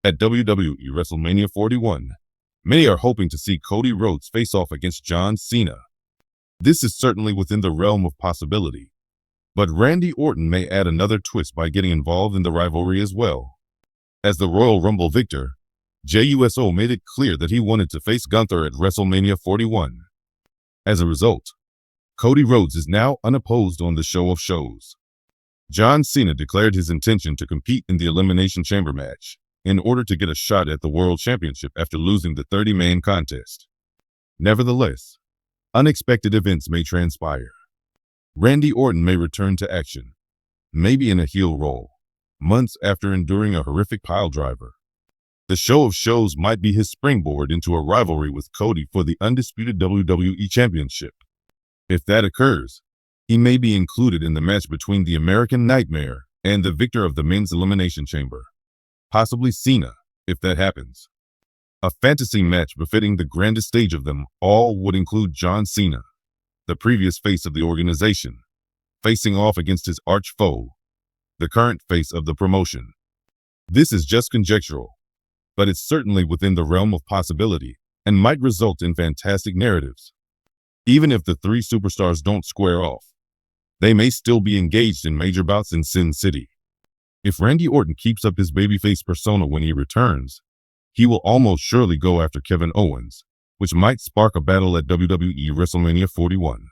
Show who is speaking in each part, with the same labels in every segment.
Speaker 1: At WWE WrestleMania 41, many are hoping to see Cody Rhodes face off against John Cena. This is certainly within the realm of possibility, but Randy Orton may add another twist by getting involved in the rivalry as well. As the Royal Rumble victor, JUSO made it clear that he wanted to face Gunther at WrestleMania 41. As a result, Cody Rhodes is now unopposed on the show of shows. John Cena declared his intention to compete in the Elimination Chamber match in order to get a shot at the World Championship after losing the 30-man contest. Nevertheless, unexpected events may transpire. Randy Orton may return to action, maybe in a heel role, months after enduring a horrific piledriver. The show of shows might be his springboard into a rivalry with Cody for the undisputed WWE Championship. If that occurs, he may be included in the match between the American Nightmare and the victor of the Men's Elimination Chamber. Possibly Cena, if that happens. A fantasy match befitting the grandest stage of them all would include John Cena, the previous face of the organization, facing off against his arch foe, the current face of the promotion. This is just conjectural, but it's certainly within the realm of possibility and might result in fantastic narratives. Even if the three superstars don't square off, they may still be engaged in major bouts in Sin City. If Randy Orton keeps up his babyface persona when he returns, he will almost surely go after Kevin Owens, which might spark a battle at WWE WrestleMania 41.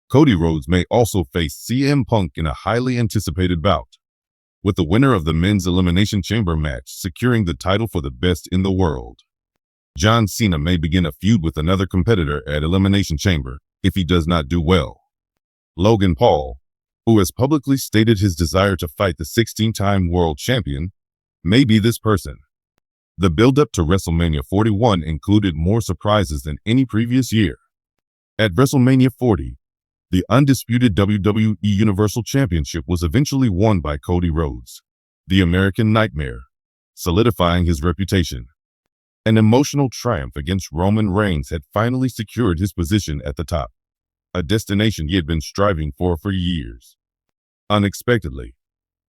Speaker 1: Cody Rhodes may also face CM Punk in a highly anticipated bout, with the winner of the Men's Elimination Chamber match securing the title for the best in the world. John Cena may begin a feud with another competitor at Elimination Chamber if he does not do well. Logan Paul, who has publicly stated his desire to fight the 16-time world champion, may be this person. The build-up to WrestleMania 41 included more surprises than any previous year. At WrestleMania 40, the undisputed WWE Universal Championship was eventually won by Cody Rhodes, the American Nightmare, solidifying his reputation. An emotional triumph against Roman Reigns had finally secured his position at the top, a destination he had been striving for years. Unexpectedly,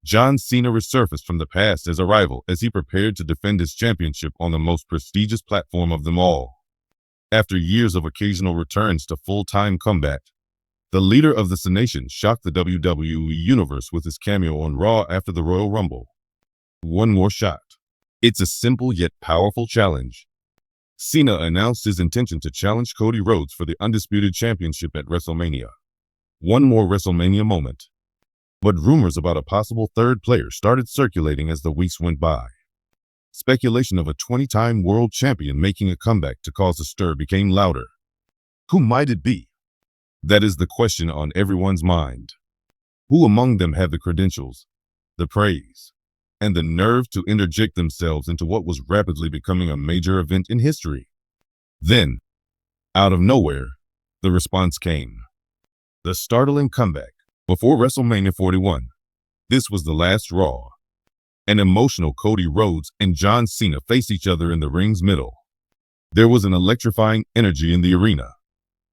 Speaker 1: John Cena resurfaced from the past as a rival as he prepared to defend his championship on the most prestigious platform of them all. After years of occasional returns to full-time combat, the leader of the Nation shocked the WWE Universe with his cameo on Raw after the Royal Rumble. One more shot. It's a simple yet powerful challenge. Cena announced his intention to challenge Cody Rhodes for the Undisputed Championship at WrestleMania. One more WrestleMania moment. But rumors about a possible third player started circulating as the weeks went by. Speculation of a 20-time world champion making a comeback to cause a stir became louder. Who might it be? That is the question on everyone's mind. Who among them had the credentials, the praise, and the nerve to interject themselves into what was rapidly becoming a major event in history? Then, out of nowhere, the response came. The startling comeback. Before WrestleMania 41, this was the last Raw. An emotional Cody Rhodes and John Cena faced each other in the ring's middle. There was an electrifying energy in the arena,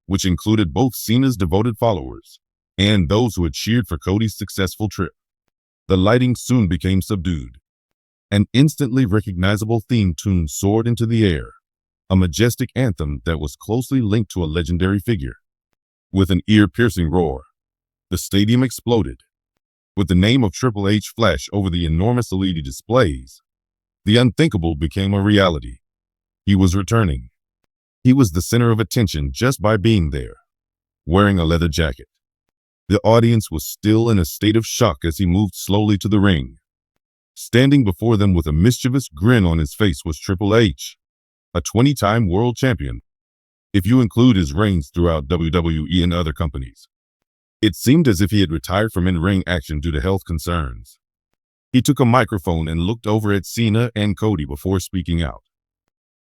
Speaker 1: which included both Cena's devoted followers and those who had cheered for Cody's successful trip. The lighting soon became subdued. An instantly recognizable theme tune soared into the air, a majestic anthem that was closely linked to a legendary figure. With an ear-piercing roar, the stadium exploded. With the name of Triple H flash over the enormous LED displays, the unthinkable became a reality. He was returning. He was the center of attention just by being there, wearing a leather jacket. The audience was still in a state of shock as he moved slowly to the ring. Standing before them with a mischievous grin on his face was Triple H, a 20-time world champion, if you include his reigns throughout WWE and other companies. It seemed as if he had retired from in-ring action due to health concerns. He took a microphone and looked over at Cena and Cody before speaking out.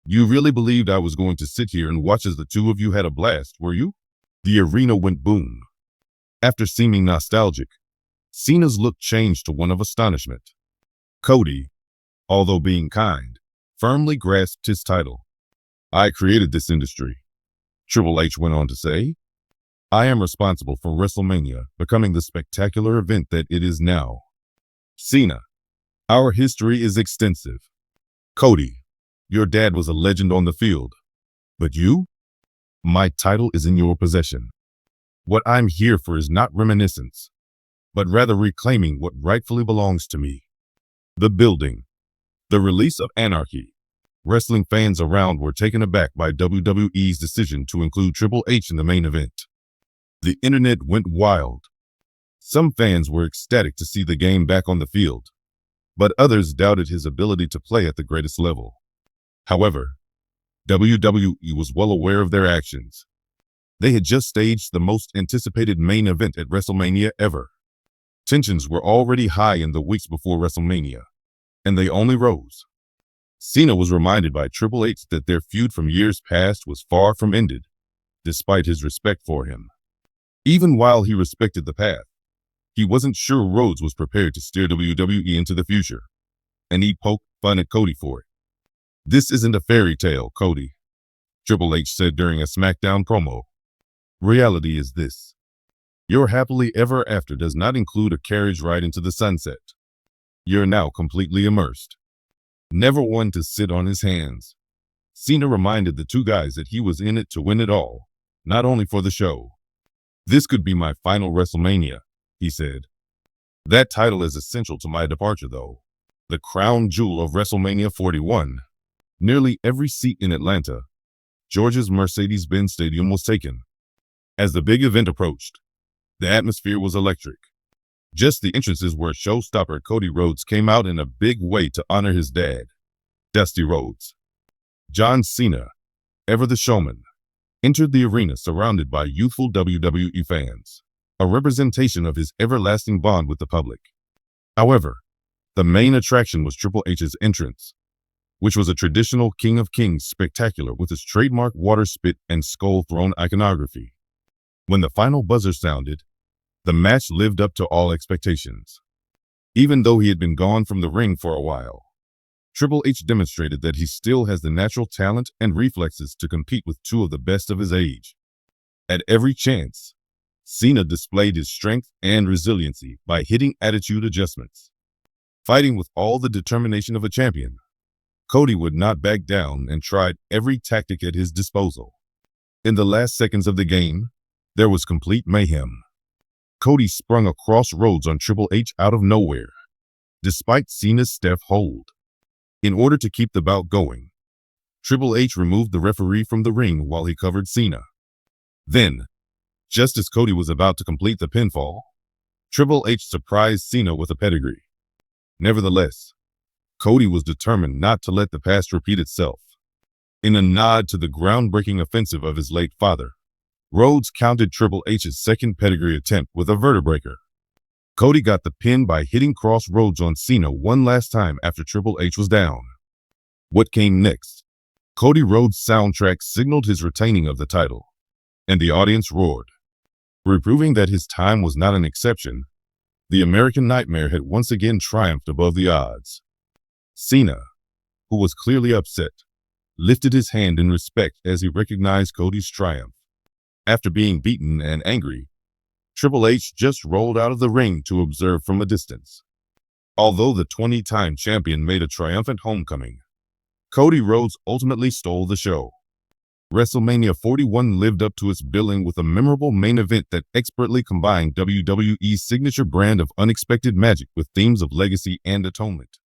Speaker 1: You really believed I was going to sit here and watch as the two of you had a blast, were you? The arena went boom. After seeming nostalgic, Cena's look changed to one of astonishment. Cody, although being kind, firmly grasped his title. I created this industry, Triple H went on to say. I am responsible for WrestleMania becoming the spectacular event that it is now. Cena, our history is extensive. Cody, your dad was a legend on the field, but you? My title is in your possession. What I'm here for is not reminiscence, but rather reclaiming what rightfully belongs to me. The building. The release of Anarchy. Wrestling fans around were taken aback by WWE's decision to include Triple H in the main event. The internet went wild. Some fans were ecstatic to see the game back on the field, but others doubted his ability to play at the greatest level. However, WWE was well aware of their actions. They had just staged the most anticipated main event at WrestleMania ever. Tensions were already high in the weeks before WrestleMania, and they only rose. Cena was reminded by Triple H that their feud from years past was far from ended, despite his respect for him. Even while he respected the path, he wasn't sure Rhodes was prepared to steer WWE into the future, and he poked fun at Cody for it. "This isn't a fairy tale, Cody," Triple H said during a SmackDown promo. "Reality is this. Your happily ever after does not include a carriage ride into the sunset. You're now completely immersed. Never one to sit on his hands." Cena reminded the two guys that he was in it to win it all, not only for the show. "This could be my final WrestleMania," he said. "That title is essential to my departure, though. The crown jewel of WrestleMania 41. Nearly every seat in Atlanta, Georgia's Mercedes-Benz Stadium, was taken. As the big event approached, the atmosphere was electric. Just the entrances were a showstopper. Cody Rhodes came out in a big way to honor his dad, Dusty Rhodes. John Cena, ever the showman, entered the arena surrounded by youthful WWE fans, a representation of his everlasting bond with the public. However, the main attraction was Triple H's entrance, which was a traditional King of Kings spectacular with his trademark water spit and skull throne iconography. When the final buzzer sounded, the match lived up to all expectations. Even though he had been gone from the ring for a while, Triple H demonstrated that he still has the natural talent and reflexes to compete with two of the best of his age. At every chance, Cena displayed his strength and resiliency by hitting attitude adjustments. Fighting with all the determination of a champion, Cody would not back down and tried every tactic at his disposal. In the last seconds of the game, there was complete mayhem. Cody sprung across Rhodes on Triple H out of nowhere, despite Cena's stiff hold. In order to keep the bout going, Triple H removed the referee from the ring while he covered Cena. Then, just as Cody was about to complete the pinfall, Triple H surprised Cena with a pedigree. Nevertheless, Cody was determined not to let the past repeat itself. In a nod to the groundbreaking offensive of his late father, Rhodes countered Triple H's second pedigree attempt with a vertebreaker. Cody got the pin by hitting cross Rhodes on Cena one last time after Triple H was down. What came next? Cody Rhodes' soundtrack signaled his retaining of the title, and the audience roared, reproving that his time was not an exception. The American Nightmare had once again triumphed above the odds. Cena, who was clearly upset, lifted his hand in respect as he recognized Cody's triumph. After being beaten and angry, Triple H just rolled out of the ring to observe from a distance. Although the 20-time champion made a triumphant homecoming, Cody Rhodes ultimately stole the show. WrestleMania 41 lived up to its billing with a memorable main event that expertly combined WWE's signature brand of unexpected magic with themes of legacy and atonement.